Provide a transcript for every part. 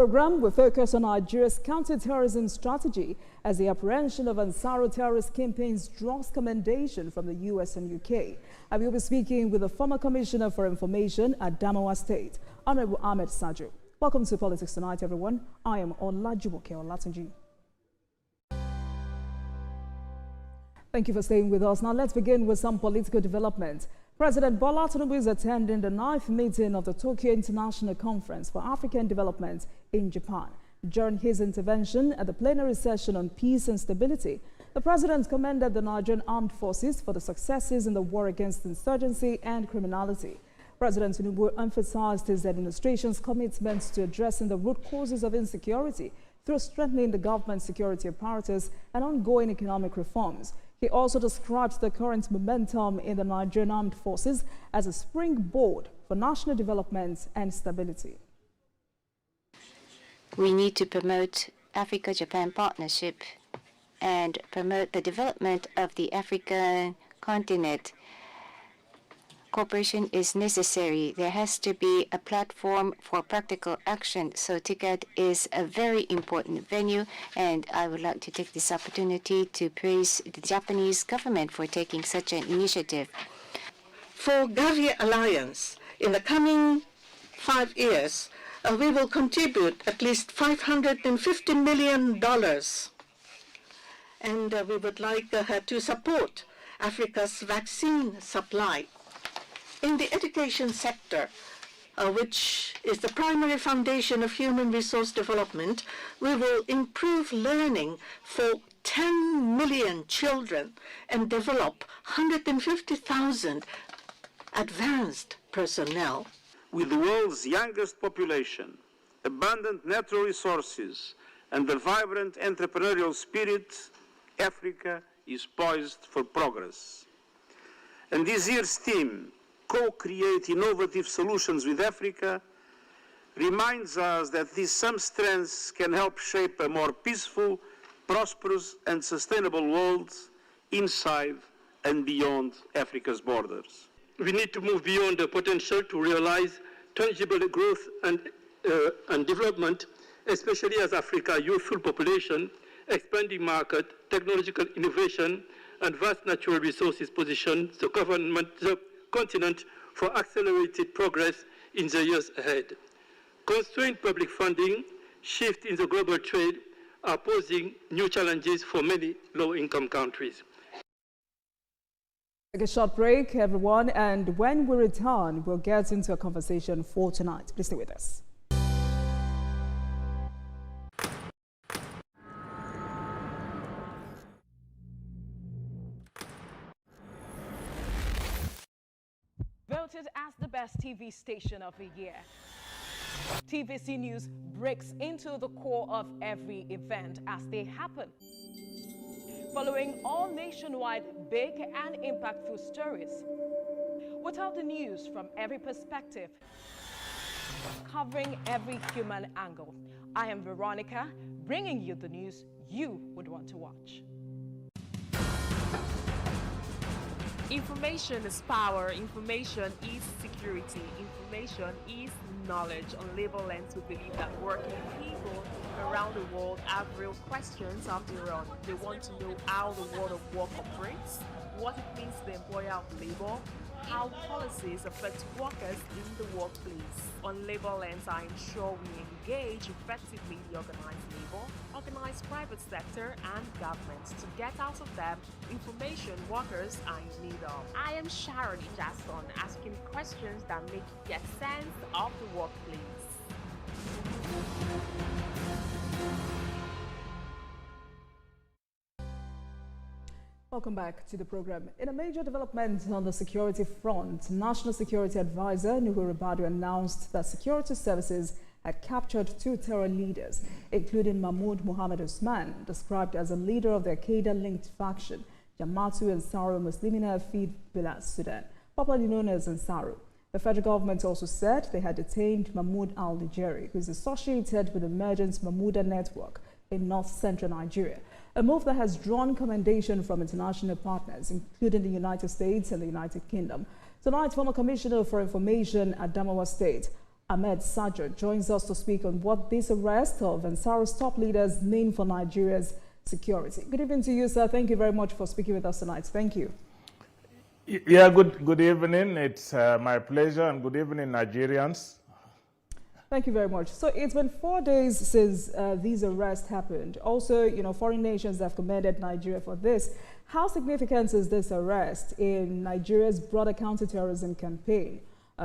Program will focus on Nigeria's counterterrorism strategy as the apprehension of Ansaru terrorist campaigns draws commendation from the US and UK. I will be speaking with the former Commissioner for Information at Adamawa State, Honorable Ahmed Sajo. Welcome to Politics Tonight, everyone. I am Olajumoke Olatunji. Thank you for staying with us. Now let's begin with some political development. President Bola Tinubu is attending the 9th meeting of the Tokyo International Conference for African Development in Japan. During his intervention at the plenary session on peace and stability, the president commended the Nigerian armed forces for the successes in the war against insurgency and criminality. President Tinubu emphasized his administration's commitment to addressing the root causes of insecurity through strengthening the government security apparatus and ongoing economic reforms. He also described the current momentum in the Nigerian armed forces as a springboard for national development and stability. We need to promote Africa-Japan partnership and promote the development of the African continent. Cooperation is necessary. There has to be a platform for practical action. So TICAD is a very important venue, and I would like to take this opportunity to praise the Japanese government for taking such an initiative. For Gavi Alliance, in the coming 5 years, we will contribute at least $550 million. And we would like to support Africa's vaccine supply. In the education sector, which is the primary foundation of human resource development, we will improve learning for 10 million children and develop 150,000 advanced personnel. With the world's youngest population, abundant natural resources, and a vibrant entrepreneurial spirit, Africa is poised for progress. And this year's theme, Co-create innovative solutions with Africa, reminds us that these same strengths can help shape a more peaceful, prosperous and sustainable world inside and beyond Africa's borders. We need to move beyond the potential to realize tangible growth and development, especially as Africa's youthful population, expanding market, technological innovation, and vast natural resources position the continent for accelerated progress in the years ahead. Constrained public funding, shift in the global trade are posing new challenges for many low-income countries. Take a short break, everyone, and when we return, we'll get into a conversation for tonight. Please stay with us. Voted as the best TV station of the year. TVC News breaks into the core of every event as they happen. Following all nationwide big and impactful stories. We tell the news from every perspective, covering every human angle. I am Veronica, bringing you the news you would want to watch. Information is power, information is security, information is knowledge. On Labor Lens, we believe that working people around the world have real questions of their own. They want to know how the world of work operates, what it means to the employer of labor, how policies affect workers in the workplace. On Labor Lens, I ensure we engage effectively the organized labor, organized private sector, and government to get out of them information workers are in need of. I am Sharon Jason, asking questions that make you get sense of the workplace. Welcome back to the program. In a major development on the security front, National Security Advisor Nuhu Ribadu announced that security services had captured 2 terror leaders, including Mahmoud Mohammed Usman, described as a leader of the Al-Qaeda-linked faction, Jama'atu Ansaru Muslimina fi Bilad Sudan, popularly known as Ansaru. The federal government also said they had detained Mahmoud Al-Nigeri, who is associated with the Emergence Mahmouda network in north-central Nigeria, a move that has drawn commendation from international partners, including the United States and the United Kingdom. Tonight, former Commissioner for Information at Adamawa State, Ahmed Sajo joins us to speak on what this arrest of Ansar's top leaders mean for Nigeria's security. Good evening to you, sir. Thank you very much for speaking with us tonight. Thank you. Yeah, good evening. It's my pleasure, and good evening, Nigerians. Thank you very much. So it's been 4 days since these arrests happened. Also, foreign nations have commended Nigeria for this. How significant is this arrest in Nigeria's broader counterterrorism campaign?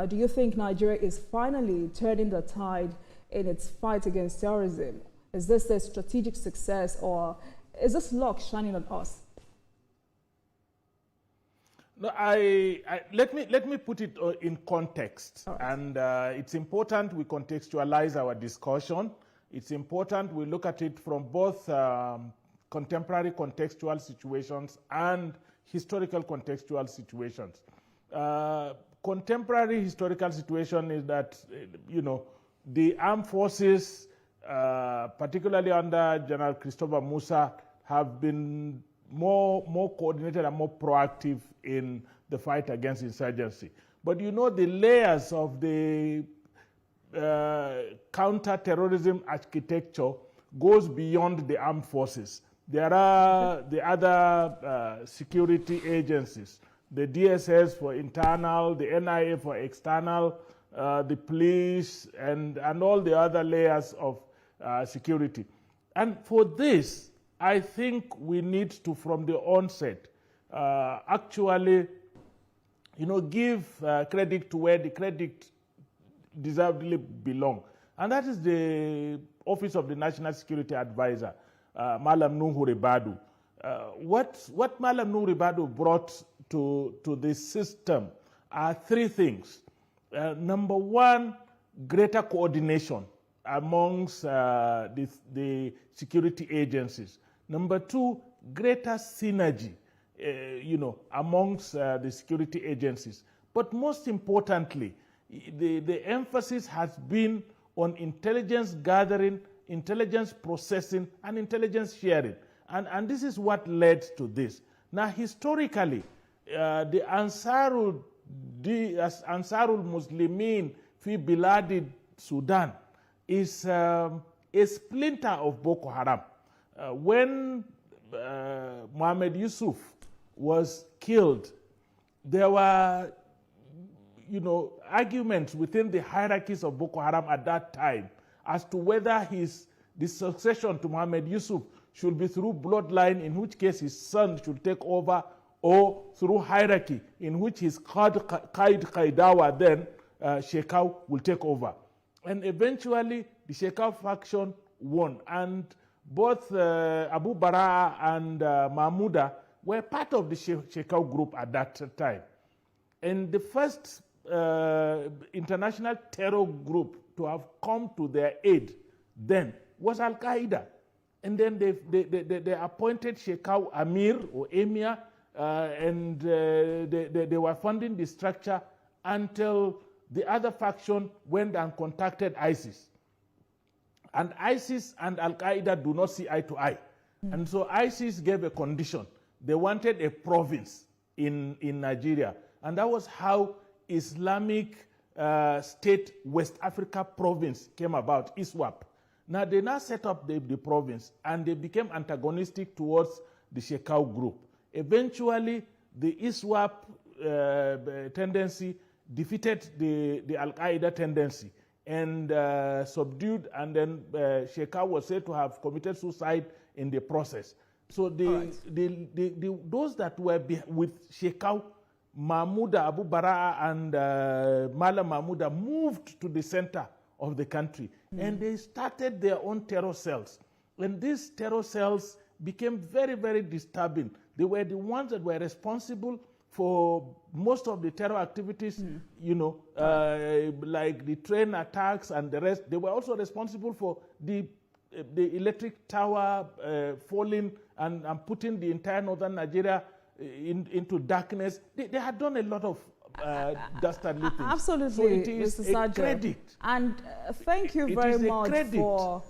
Do you think Nigeria is finally turning the tide in its fight against terrorism? Is this a strategic success, or is this luck shining on us? No, let me put it in context, right. And it's important we contextualize our discussion. It's important we look at it from both contemporary contextual situations and historical contextual situations. Contemporary historical situation is that the armed forces, particularly under General Christopher Musa, have been more coordinated and more proactive in the fight against insurgency. But the layers of the counter-terrorism architecture goes beyond the armed forces. There are the other security agencies, the DSS for internal, the NIA for external, the police, and all the other layers of security. And for this, I think we need to, from the onset, actually, give credit to where the credit deservedly belongs. And that is the Office of the National Security Advisor, Malam Nuhu Ribadu. What Malam Nuhu Ribadu brought to this system are three things. Number one, greater coordination amongst the security agencies. Number two, greater synergy, amongst the security agencies. But most importantly, the emphasis has been on intelligence gathering, intelligence processing, and intelligence sharing. And this is what led to this. Now, historically, the Ansarul Muslimin fi Biladi Sudan is a splinter of Boko Haram. When Mohammed Yusuf was killed, there were, arguments within the hierarchies of Boko Haram at that time as to whether the succession to Mohammed Yusuf should be through bloodline, in which case his son should take over, or through hierarchy, in which his Qaidawa, then Shekau, will take over. And eventually, the Shekau faction won. And both Abu Bara and Mahmouda were part of the Shekau group at that time. And the first international terror group to have come to their aid then was Al-Qaeda. And then they appointed Shekau Amir or Emir, and they were funding the structure until the other faction went and contacted ISIS. And ISIS and Al-Qaeda do not see eye to eye. And so ISIS gave a condition. They wanted a province in Nigeria. And that was how Islamic State West Africa Province came about, ISWAP. Now they set up the province, and they became antagonistic towards the Shekau group. Eventually, the ISWAP tendency defeated the Al-Qaeda tendency and subdued, and then Shekau was said to have committed suicide in the process. So those that were with Shekau, Mahmouda, Abu Bara, and Mala Mahmouda moved to the center of the country, and they started their own terror cells. And these terror cells became very, very disturbing. They were the ones that were responsible for most of the terror activities, like the train attacks and the rest. They were also responsible for the electric tower falling and putting the entire northern Nigeria into darkness. They had done a lot of dastardly things. Absolutely, so it is Mr. a credit. And thank you very much for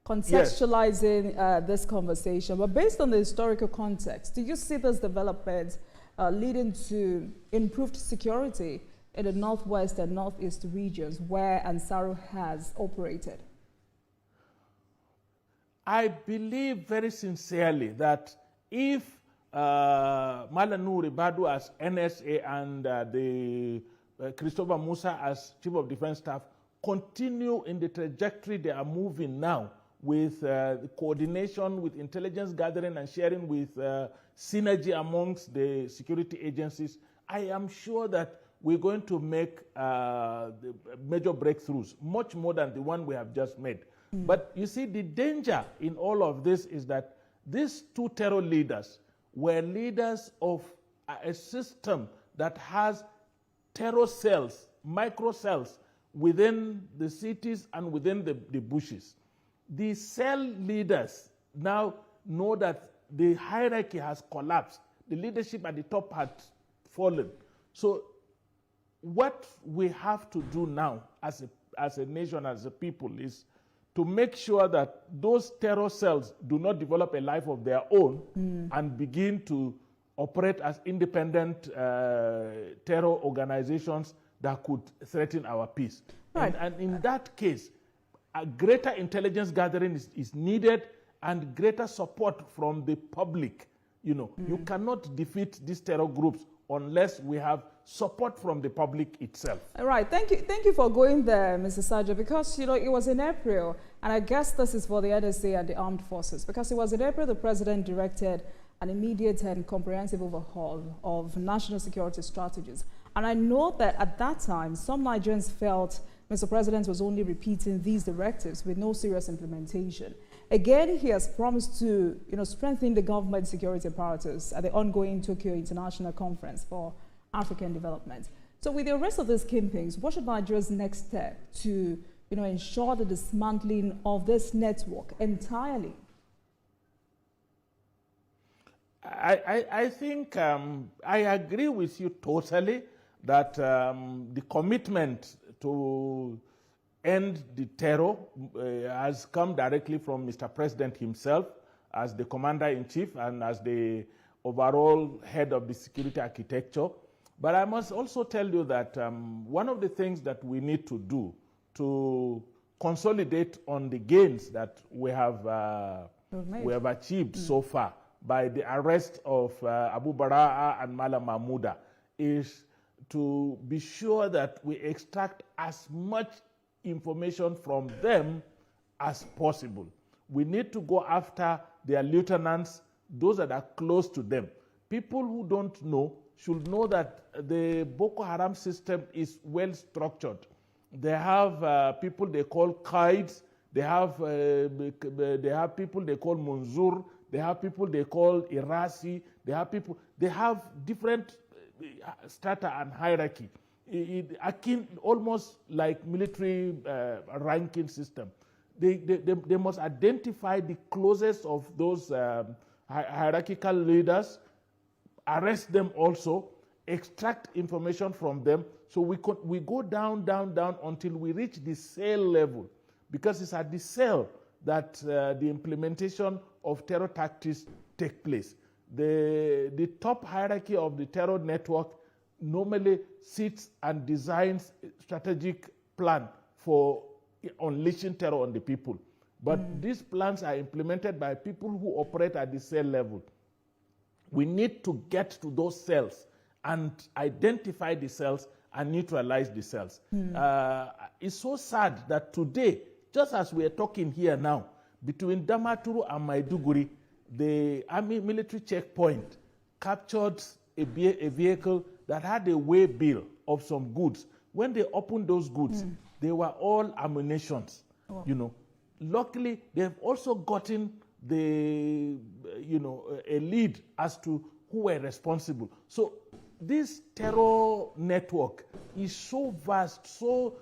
contextualizing this conversation. But based on the historical context, do you see this development leading to improved security in the northwest and northeast regions where Ansaru has operated? I believe very sincerely that if Malanuri Badu as NSA and Christopher Musa as Chief of Defense Staff continue in the trajectory they are moving now, with coordination, with intelligence gathering and sharing, with synergy amongst the security agencies, I am sure that we're going to make major breakthroughs, much more than the one we have just made. But you see, the danger in all of this is that these two terror leaders were leaders of a system that has terror cells, micro cells, within the cities and within the bushes. The cell leaders now know that the hierarchy has collapsed. The leadership at the top had fallen. So what we have to do now as a nation, as a people, is to make sure that those terror cells do not develop a life of their own and begin to operate as independent terror organizations that could threaten our peace. Right. And in that case, a greater intelligence gathering is needed, and greater support from the public. You know, you cannot defeat these terror groups unless we have support from the public itself. All right, thank you for going there, Mr. Sajo, because, you know, it was in April, and I guess this is for the NSA and the armed forces, because it was in April the president directed an immediate and comprehensive overhaul of national security strategies. And I know that at that time, some Nigerians felt Mr. President was only repeating these directives with no serious implementation. Again, he has promised to, you know, strengthen the government security apparatus at the ongoing Tokyo International Conference for African Development. So with the rest of these campaigns, what should Nigeria's next step to, you know, ensure the dismantling of this network entirely? I think I agree with you totally that the commitment to end the terror has come directly from Mr. President himself as the commander-in-chief and as the overall head of the security architecture. But I must also tell you that one of the things that we need to do to consolidate on the gains that we have achieved so far by the arrest of Abu Bara'a and Mala Mahmouda is to be sure that we extract as much information from them as possible. We need to go after their lieutenants, those that are close to them. People who don't know should know that the Boko Haram system is well structured. They have people they call Qaids, they have people they call Munzur, they have people they call Irasi, they have different strata and hierarchy, akin almost like military ranking system. They must identify the closest of those hierarchical leaders, arrest them also, extract information from them, so we go down until we reach the cell level, because it's at the cell that the implementation of terror tactics take place. The top hierarchy of the terror network normally sits and designs a strategic plan for unleashing terror on the people. But these plans are implemented by people who operate at the cell level. We need to get to those cells and identify the cells and neutralize the cells. It's so sad that today, just as we are talking here now, between Damaturu and Maiduguri, the army military checkpoint captured a vehicle that had a way bill of some goods. When they opened those goods, they were all ammunitions. You know, luckily they've also gotten the a lead as to who were responsible. So this terror network is so vast, so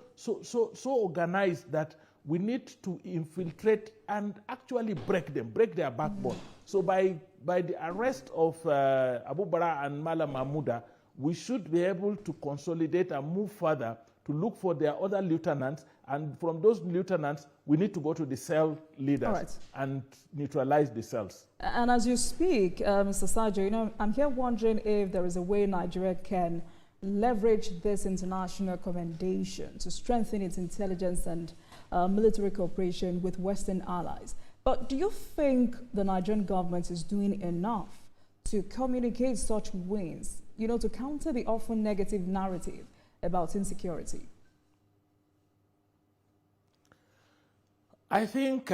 organized that we need to infiltrate and actually break their backbone. So by the arrest of Abu Bara and Mala Mahmouda, we should be able to consolidate and move further to look for their other lieutenants, and from those lieutenants, we need to go to the cell leaders and neutralize the cells. And as you speak, Mr. Sajo, I'm here wondering if there is a way Nigeria can leverage this international commendation to strengthen its intelligence and military cooperation with Western allies. But do you think the Nigerian government is doing enough to communicate such wins, to counter the often negative narrative about insecurity? I think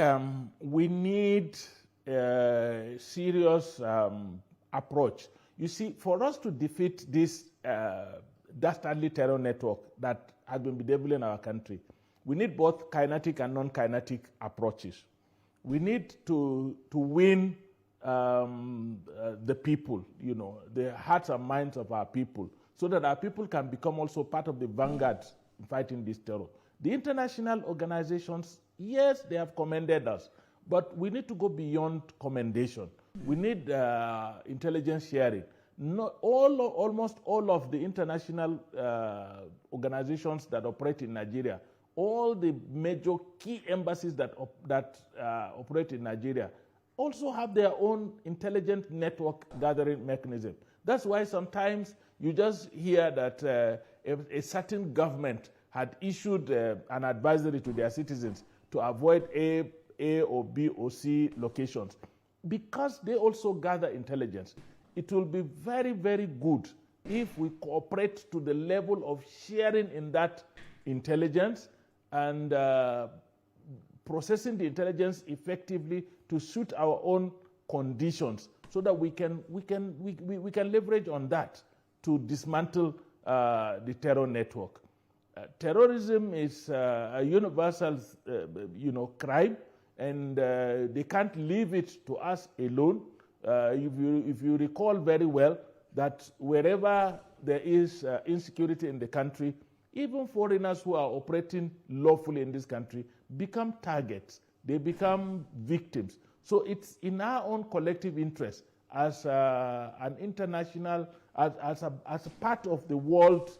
we need a serious approach. You see, for us to defeat this dastardly terror network that has been bedeviling in our country, we need both kinetic and non-kinetic approaches. We need to win the people, the hearts and minds of our people, so that our people can become also part of the vanguard in fighting this terror. The international organizations, yes, they have commended us, but we need to go beyond commendation. We need intelligence sharing. Almost all of the international organizations that operate in Nigeria, all the major key embassies that operate in Nigeria also have their own intelligent network gathering mechanism. That's why sometimes you just hear that a certain government had issued an advisory to their citizens to avoid A or B or C locations, because they also gather intelligence. It will be very, very good if we cooperate to the level of sharing in that intelligence and processing the intelligence effectively to suit our own conditions, so that we can leverage on that to dismantle the terror network. Terrorism is a universal, crime, and they can't leave it to us alone. If you recall very well that wherever there is insecurity in the country, even foreigners who are operating lawfully in this country become targets. They become victims. So it's in our own collective interest as an international, as a part of the world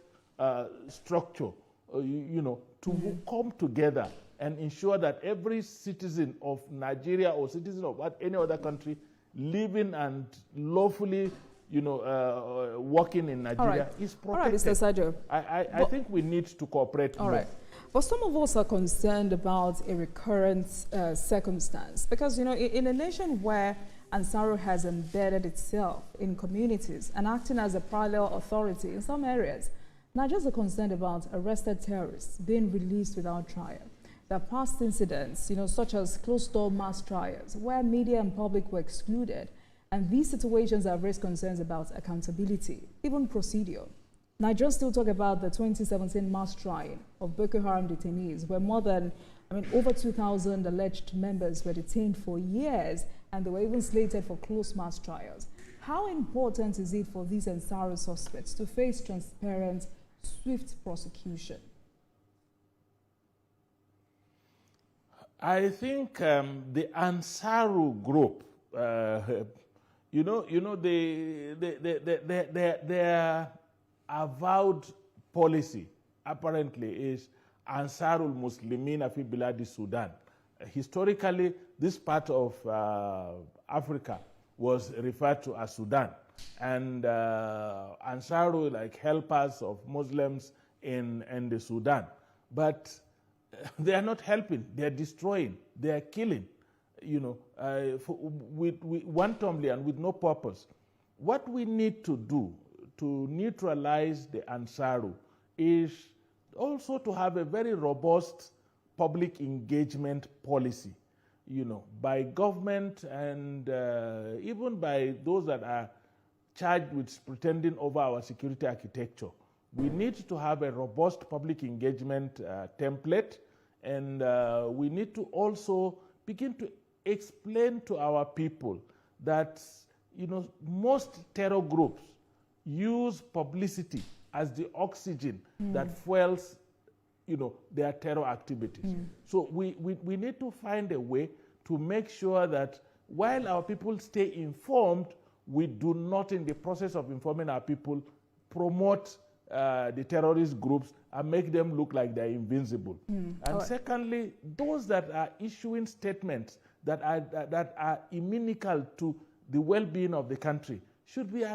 structure, to come together and ensure that every citizen of Nigeria or citizen of any other country living and lawfully, working in Nigeria is protected. All right, Mr. Sajo. I think we need to cooperate more. All right. But some of us are concerned about a recurrent circumstance because, in a nation where Ansaru has embedded itself in communities and acting as a parallel authority in some areas, Nigerians are concerned about arrested terrorists being released without trial. There are past incidents, such as closed-door mass trials, where media and public were excluded, and these situations have raised concerns about accountability, even procedure. Nigerians still talk about the 2017 mass trial of Boko Haram detainees, where over 2,000 alleged members were detained for years, and they were even slated for close mass trials. How important is it for these Ansaru suspects to face transparent, swift prosecution? I think the Ansaru group, their avowed policy apparently is Ansarul Muslimin fi Biladi Sudan. Historically, this part of Africa was referred to as Sudan, and Ansaru like helpers of Muslims in the Sudan, but they are not helping. They are destroying. They are killing. With wantonly and with no purpose. What we need to do to neutralize the Ansaru is also to have a very robust public engagement policy, by government and even by those that are charged with pretending over our security architecture. We need to have a robust public engagement template, and we need to also begin to explain to our people that most terror groups use publicity as the oxygen that fuels their terror activities. So we need to find a way to make sure that while our people stay informed, we do not, in the process of informing our people, promote the terrorist groups and make them look like they're invincible. And secondly, those that are issuing statements that are inimical to the well-being of the country should be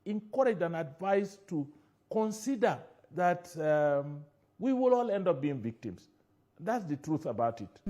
encouraged and advised to consider that we will all end up being victims. That's the truth about it.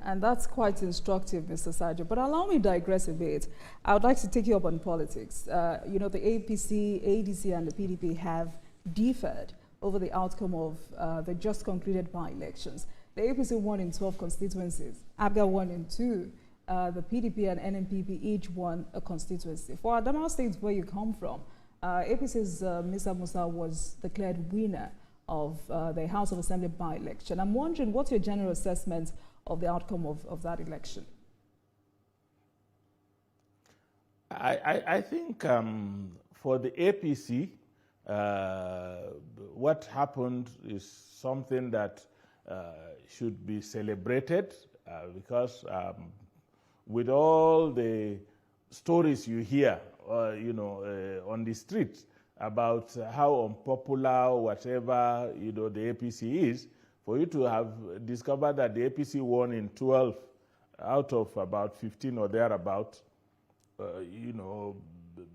And that's quite instructive, Mr. Sajo. But allow me to digress a bit. I would like to take you up on politics. You know, the APC, ADC, and the PDP have differed over the outcome of the just concluded by-elections. The APC won in 12 constituencies. ABGA won in 2. The PDP and NNPP each won a constituency. For Adamawa State, where you come from, APC's Mr. Musa was declared winner of the House of Assembly by-election. I'm wondering, what's your general assessment of the outcome of that election? I think for the APC, what happened is something that should be celebrated because with all the stories you hear, on the streets about how unpopular or whatever, the APC is, for you to have discovered that the APC won in 12 out of about 15 or thereabout,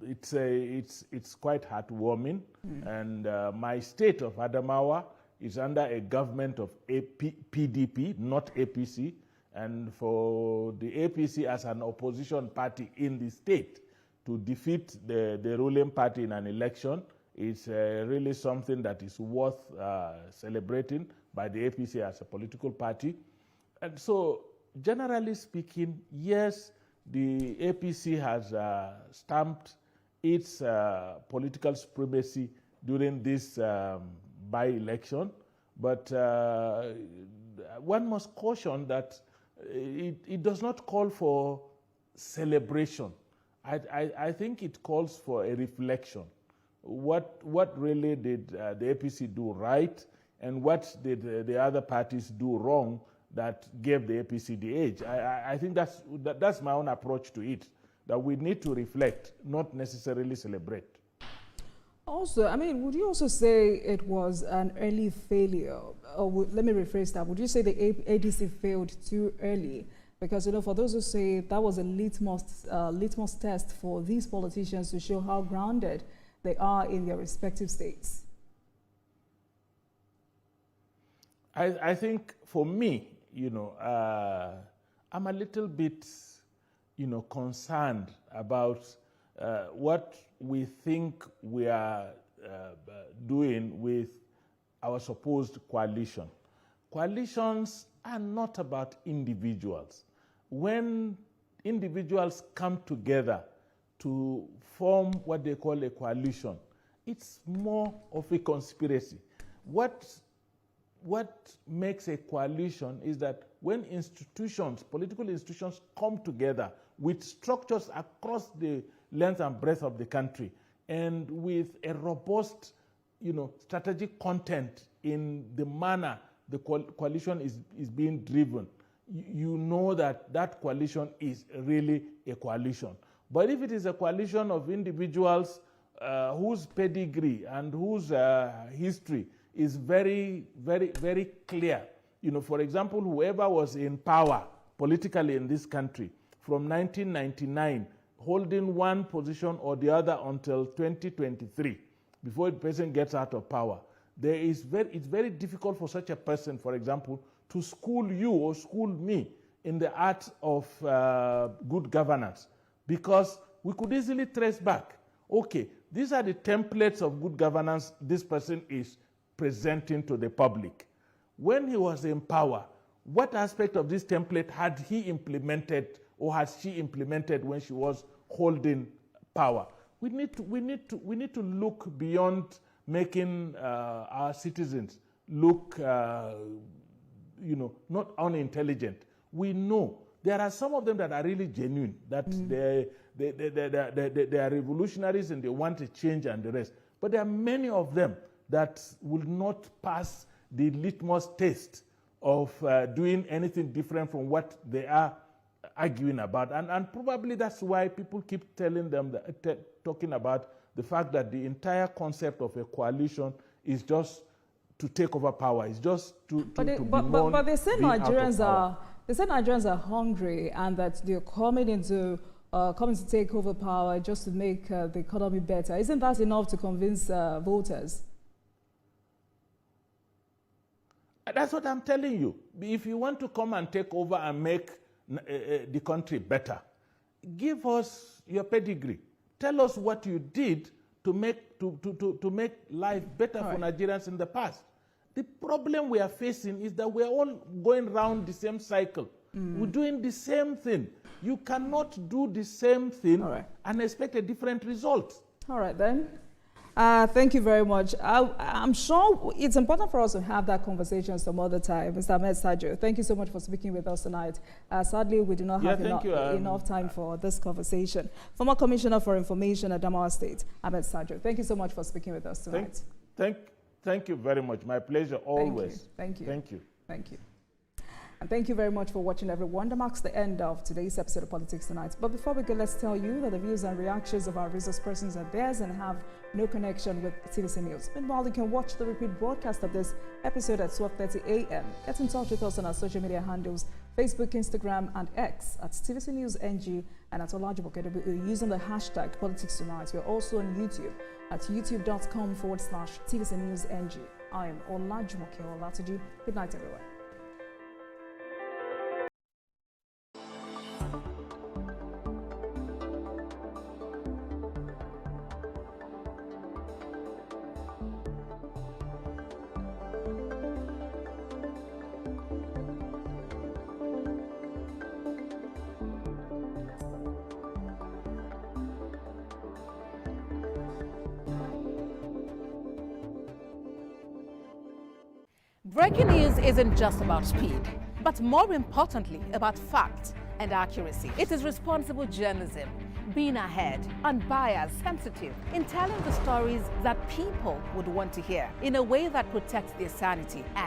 it's quite heartwarming. And my state of Adamawa is under a government of PDP, not APC. And for the APC as an opposition party in the state to defeat the ruling party in an election is really something that is worth celebrating by the APC as a political party. And so, generally speaking, yes, the APC has stamped its political supremacy during this by-election, but one must caution that it does not call for celebration. I think it calls for a reflection. What really did the APC do right, and what did the other parties do wrong that gave the APC the edge? I think that's my own approach to it, that we need to reflect, not necessarily celebrate. Also, I mean, would you also say it was an early failure? Or let me rephrase that. Would you say the ADC failed too early? Because, for those who say that was a litmus test for these politicians to show how grounded they are in their respective states. I think for me, I'm a little bit, concerned about what we think we are doing with our supposed coalition. Coalitions are not about individuals. When individuals come together to form what they call a coalition, it's more of a conspiracy. What makes a coalition is that when institutions, political institutions, come together with structures across the length and breadth of the country and with a robust, strategic content in the manner the coalition is being driven, you know that coalition is really a coalition. But if it is a coalition of individuals whose pedigree and whose history is very, very, very clear, for example, whoever was in power politically in this country from 1999, holding one position or the other until 2023, before the person gets out of power, it's very difficult for such a person, for example, to school you or school me in the art of good governance, because we could easily trace back, okay, these are the templates of good governance this person is presenting to the public. When he was in power, what aspect of this template had he implemented or has she implemented when she was holding power? We need to look beyond making our citizens look, not unintelligent. We know there are some of them that are really genuine, that they are revolutionaries and they want a change and the rest. But there are many of them that will not pass the litmus test of doing anything different from what they are arguing about. And probably that's why people keep telling them, talking about the fact that the entire concept of a coalition is just to take over power. It's just to but they say Nigerians are hungry and that they're coming into coming to take over power just to make the economy better. Isn't that enough to convince voters? That's what I'm telling you. If you want to come and take over and make the country better, give us your pedigree. Tell us what you did to make life better for Nigerians in the past. The problem we are facing is that we are all going round the same cycle. We're doing the same thing. You cannot do the same thing and expect a different result. All right, then. Thank you very much. I'm sure it's important for us to have that conversation some other time. Mr. Ahmed Sajo, thank you so much for speaking with us tonight. Sadly, we do not have enough time for this conversation. Former Commissioner for Information at Adamawa State, Ahmed Sajo, thank you so much for speaking with us tonight. Thank you very much. My pleasure always. Thank you. Thank you. Thank you. And thank you very much for watching, everyone. That marks the end of today's episode of Politics Tonight. But before we go, let's tell you that the views and reactions of our resource persons are theirs and have no connection with TVC News. Meanwhile, you can watch the repeat broadcast of this episode at 12:30 a.m. Get in touch with us on our social media handles, Facebook, Instagram, and X at TVC News NG and at Olajumoke using the hashtag Politics Tonight. We're also on YouTube at youtube.com/TVC News NG. I am Olajumoke Olatuji. Good night, everyone. Breaking news isn't just about speed, but more importantly, about fact and accuracy. It is responsible journalism, being ahead, unbiased, sensitive, in telling the stories that people would want to hear in a way that protects their sanity and